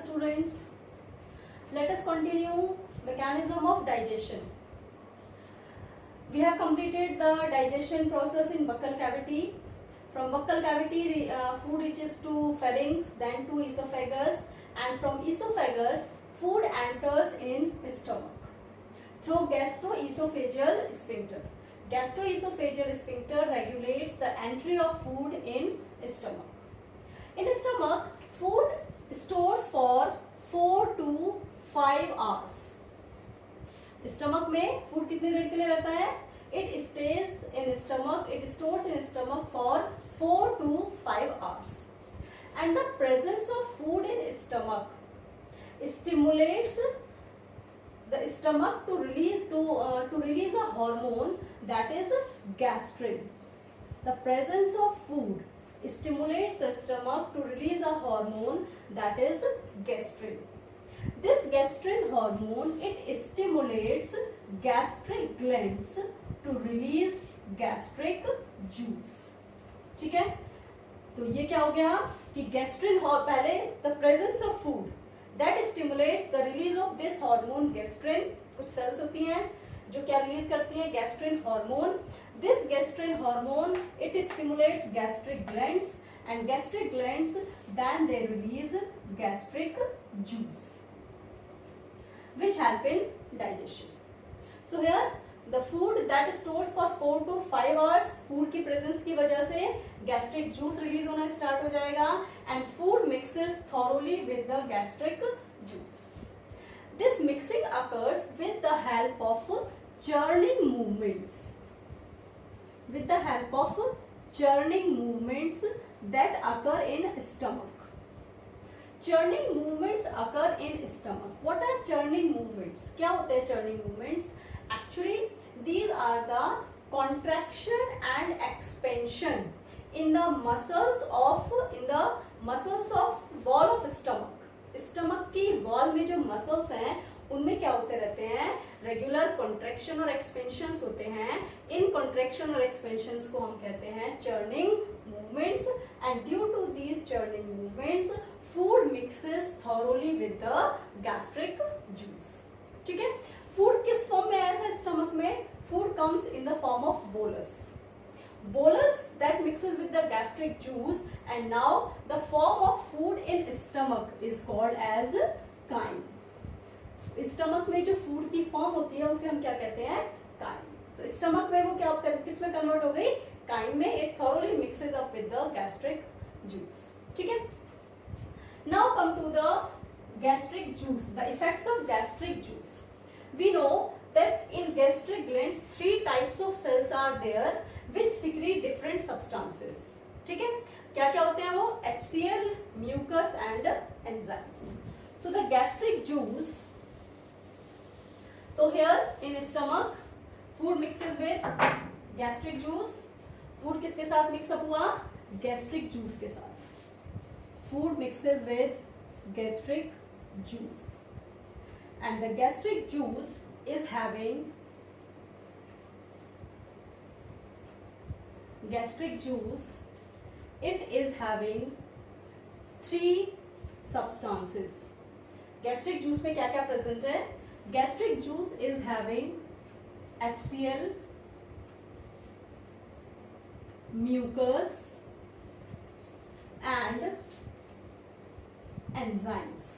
students. Let us continue mechanism of digestion. We have completed the digestion process in buccal cavity. From buccal cavity, food reaches to pharynx, then to esophagus, and from esophagus, food enters in stomach through gastroesophageal sphincter. Gastroesophageal sphincter regulates the entry of food in stomach. In stomach, food stores for 4 to 5 hours. Stomach में food कितनी देर के लिए रहता है? It stays in stomach. It stores in stomach for 4 to 5 hours. And the presence of food in stomach stimulates the stomach to release a hormone that is gastrin. The presence of food stimulates the stomach to release a hormone that is gastrin. This gastrin hormone, it stimulates gastric glands to release gastric juice. ठीक है, तो ये क्या हो गया कि gastrin पहले the presence of food that stimulates the release of this hormone gastrin. कुछ सेल्स होती हैं जो क्या रिलीज करती हैं? Gastrin hormone. This gastrin hormone, it stimulates gastric glands, and gastric glands then they release gastric juice which help in digestion. So here the food that stores for 4 to 5 hours, food की presence की वजह से gastric juice release होना start हो जाएगा and food mixes thoroughly with the gastric juice. This mixing occurs with the help of churning movements. With the help of churning movements that occur in stomach. Churning movements occur in stomach. What are churning movements? क्या होते हैं churning movements? Actually, these are the contraction and expansion in the muscles of wall of stomach. Stomach की wall में जो muscles हैं उनमें क्या होते रहते हैं? रेगुलर कॉन्ट्रैक्शन और एक्सपेंशंस होते हैं. इन कॉन्ट्रैक्शन और एक्सपेंशंस को हम कहते हैं churning movements. And due to these churning movements food mixes thoroughly with the gastric juice. ठीक है, फूड किस फॉर्म में आया था स्टमक में? Food comes in the form of bolus. Bolus that mixes with the gastric juice, and now the form of food in stomach is called as chyme. Stomach में जो food की form होती है उसे हम क्या कहते हैं? काइम. तो स्टमक में वो क्या किसमें कन्वर्ट हो गई? काइम में. It thoroughly mixes up with the gastric juice. ठीक है, now come to the gastric juice. The effects of gastric juice. We know that in gastric glands 3 types of cells are there which secrete different substances. ठीक है, क्या क्या होते हैं वो? HCl, mucus and enzymes. So the gastric juice, so here in stomach food mixes with gastric juice. food किसके साथ mix up हुआ? gastric juice के साथ. food mixes with gastric juice and the gastric juice is having gastric juice. It is having 3 substances. gastric juice में क्या क्या present है? gastric juice is having HCl, mucus and enzymes.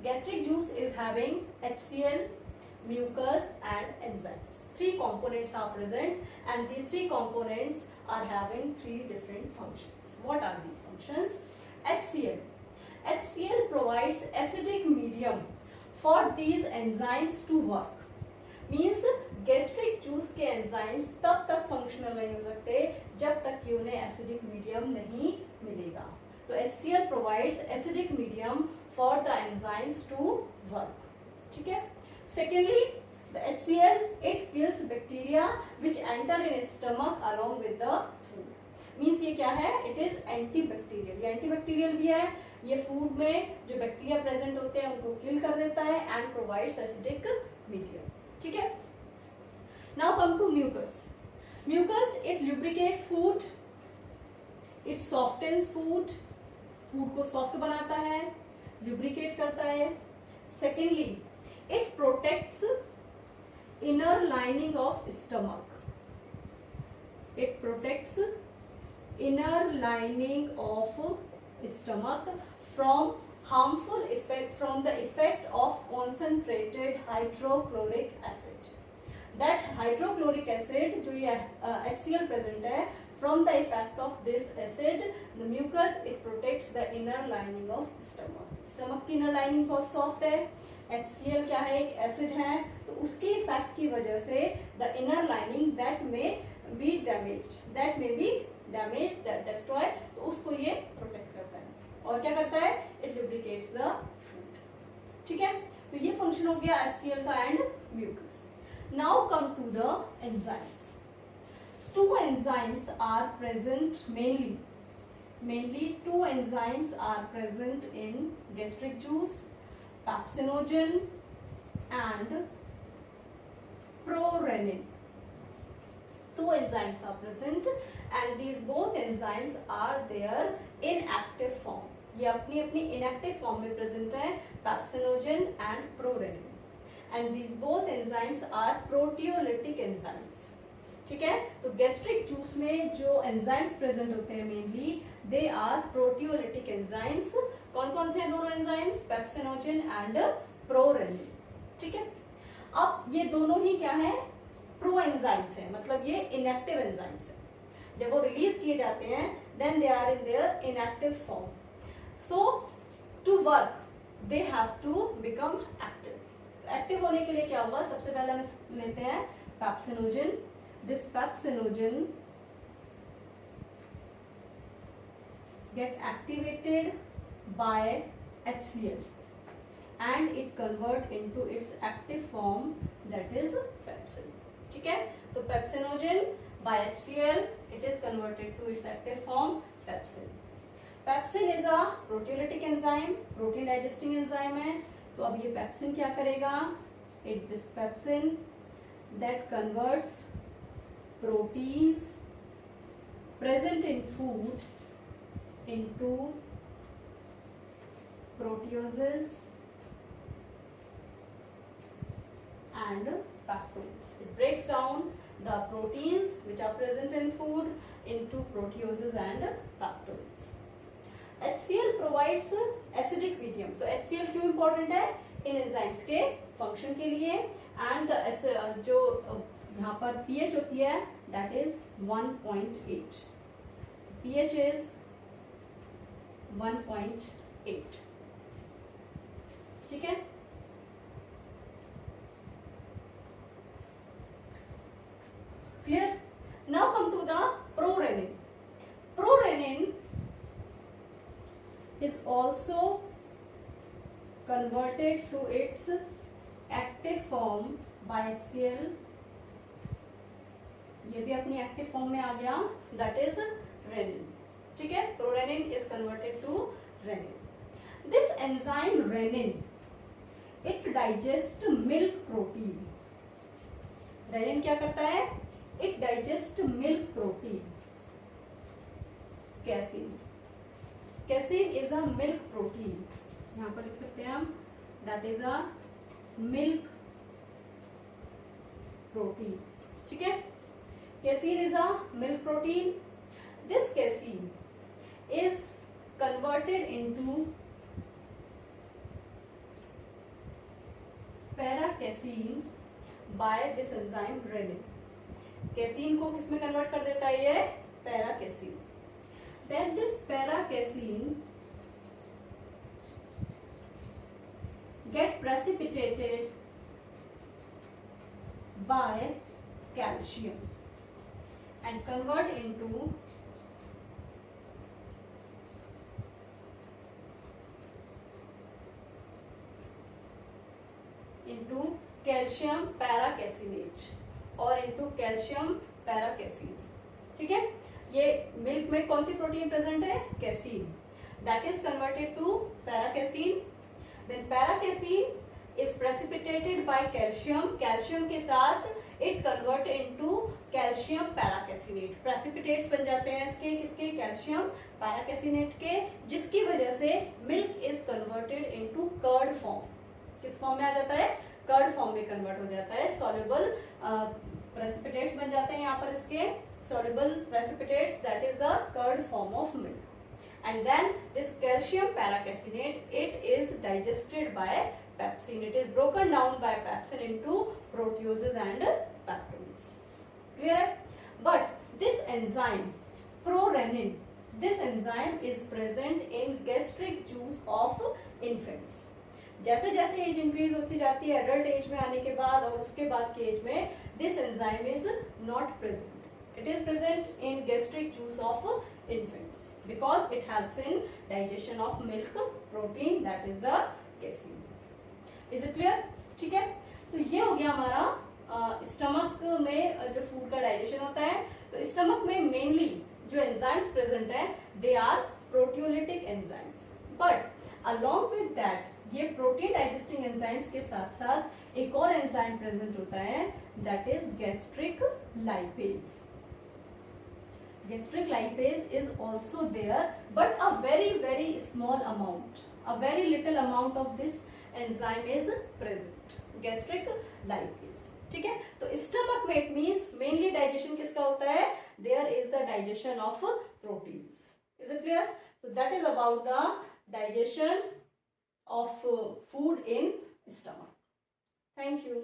Gastric juice is having HCl, mucus and enzymes. 3 components are present and these 3 components are having 3 different functions. What are these functions? HCl. HCl provides acidic medium for these enzymes to work. Means gastric juice के enzymes तब तक functional नहीं हो सकते जब तक कि उन्हें acidic medium नहीं मिलेगा. तो HCl provides acidic medium for the enzymes to work. ठीक है. Secondly, the HCl it kills bacteria which enter in stomach along with the food. Means ये क्या है? It is antibacterial. ये antibacterial भी है. ये food में जो बैक्टीरिया प्रेजेंट होते हैं उनको किल कर देता है and provides acidic medium. ठीक है. Now come to mucus. Mucus it lubricates food it softens food, food को सॉफ्ट बनाता है, लुब्रिकेट करता है. Secondly, it protects inner lining of stomach. It protects inner lining of stomach from harmful effect, from the effect of concentrated hydrochloric acid. That hydrochloric acid जो ये HCl present है, from the effect of this acid the mucus it protects the inner lining of stomach. stomach की inner lining बहुत soft है, HCl क्या है, एक acid है, तो उसके इफेक्ट की वजह से the inner lining that may be damaged, that may be damaged, that destroy, तो उसको ये प्रोटेक्ट करता है. और क्या करता है, इट लुब्रिकेट्स द फूड. ठीक है, तो ये फंक्शन हो गया HCl का and mucus. Now come to the enzymes. Two enzymes are present mainly two enzymes are present in gastric juice, pepsinogen and prorenin. Two enzymes are present and these both enzymes are there in active form. ये अपनी अपनी inactive form में present है, pepsinogen and prorenin. And these both enzymes are proteolytic enzymes. ठीक है, तो gastric juice में जो enzymes present होते हैं mainly they are proteolytic enzymes. कौन कौन से हैं दोनों enzymes? pepsinogen and prorenin. ठीक है, अब ये दोनों ही क्या है, प्रो एंजाइम्स है, मतलब ये इनएक्टिव एंजाइम्स है. जब वो रिलीज किए जाते हैं then they are in their inactive form. So to work they have to become active. Active होने के लिए क्या होगा, सबसे पहले हम लेते हैं pepsinogen. This pepsinogen gate activated by HCl and it convert into its active form, that is pepsin. ठीक है, तो pepsinogen by HCl it is converted to its active form pepsin. Pepsin is a proteolytic enzyme, protein digesting enzyme है. तो अब ये pepsin क्या करेगा, this pepsin that converts proteins present in food into proteases and peptones. It breaks down the proteins which are present in food into proteases and peptones. HCl provides acidic medium. तो HCl क्यों important है, इन enzymes के function के लिए. and जो यहाँ पर pH होती है that is 1.8. pH is 1.8. ठीक है, clear? Now come to the prorenin. Prorenin is also converted to its active form by HCl. ये भी अपनी एक्टिव फॉर्म में आ गया, that is renin. ठीक है, prorenin is converted to renin. This enzyme renin, it digests milk protein. renin क्या करता है, it digests milk protein. Casein. Casein is a milk protein. यहाँ पर लिख सकते हैं हम, that is a milk protein. ठीक है, casein is a milk protein. This casein is converted into paracasein by this enzyme renin. Casein को किसमें कन्वर्ट कर देता है, ये पैराकेसीन. Then this paracasein get precipitated by calcium and convert into calcium paracasinate और into calcium paracasin. ठीक है, ये मिल्क में कौन सी प्रोटीन प्रेजेंट है, casein. That is converted to paracasein. Then paracasein is precipitated by calcium. Calcium के साथ it convert into calcium paracaseinate, precipitates बन जाते हैं इसके, किसके, कैल्शियम पैराकेसिनेट के, जिसकी वजह से milk is converted into curd form. किस फॉर्म में आ जाता है, कर्ड फॉर्म में कन्वर्ट हो जाता है, सॉल्युबल प्रेसिपिटेट्स बन जाते हैं यहाँ पर इसके, soluble precipitates, that is the curd form of milk. And then this calcium paracasinate, it is digested by pepsin. It is broken down by pepsin into proteases and peptones. Clear है? But this enzyme prorenin, this enzyme is present in gastric juice of infants. जैसे जैसे as increase होती जाती है adult age में आने के बाद और उसके बाद के एज में, this enzyme is not present. It is present in gastric juice of infants because it helps in digestion of milk protein, that is the casein. Is it clear? ठीक है, तो ये हो गया हमारा स्टमक में जो फूड का डाइजेशन होता है. तो स्टमक में मेनली जो एंजाइम्स प्रेजेंट है they are proteolytic enzymes, but along with that ये प्रोटीन डाइजेस्टिंग एंजाइम्स के साथ साथ एक और एंजाइम प्रेजेंट होता है, that is gastric lipase. Gastric lipase is also there, but a very small amount, a very little amount of this enzyme is present. Gastric lipase. ठीक है, तो स्टमक में इट मीन्स मेनली डाइजेशन किसका होता है, there is the digestion of proteins. Is it clear? So that is about the digestion of food in stomach. Thank you.